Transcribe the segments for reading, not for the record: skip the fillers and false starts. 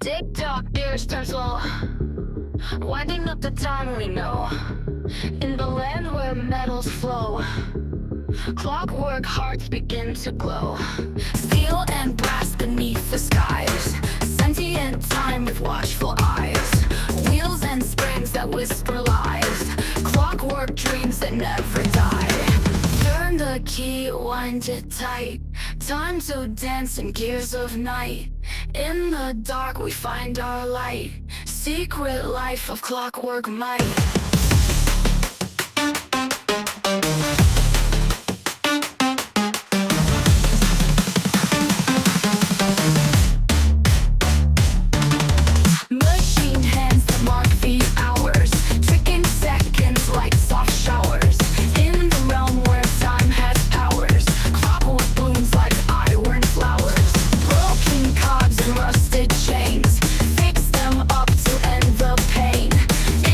Tick-tock, years turn slow, winding up the time we know. In the land where metals flow, clockwork hearts begin to glow. Steel and brass beneath the skies, sentient time with watchful eyes. Wheels and springs that whisper lies, clockwork dreams that never die. Turn the key, wind it tight, time to dance in gears of night. In the dark we find our light, secret life of clockwork might. Machine hands that mark the hours, tricking seconds like soft showers. In the realm where time has powers, clockwork blooms like iron flowers. Broken cogs and rusted chains, fix them up to end the pain.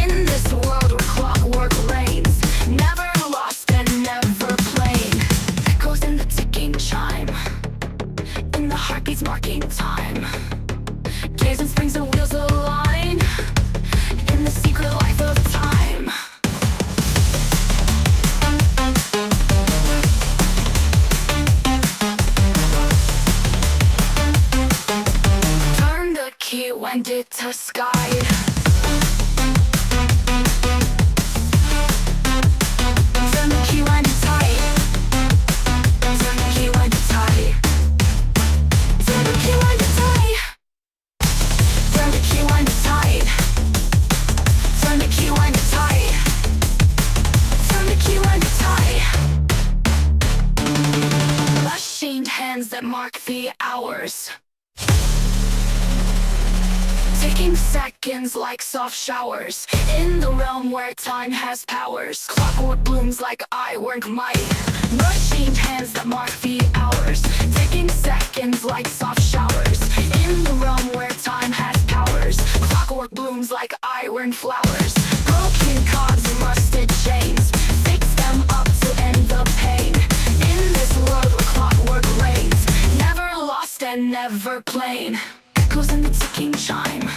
In this world where clockwork reigns, never lost and never plain. Echoes in the ticking chime, in the heartbeats marking time. Gears and springs and wheels align, in the secret life of time. Turn the key, wind it to sky. Turn the key, wind it tight. Turn the key, wind it tight. Turn the key, wind it tight. Turn the key, wind it tight. Turn the key, wind it tight. Turn the key, wind it tight. Machined hands that mark the hours, ticking seconds like soft showers. In the realm where time has powers, clockwork blooms like iron might. Machined hands that mark the hours, ticking seconds like soft showers. In the realm where time has powers, clockwork blooms like iron flowers. Broken cogs and rusted chains, fix them up to end the pain. In this world where clockwork reigns, never lost and never plain. Echoes in the ticking chime,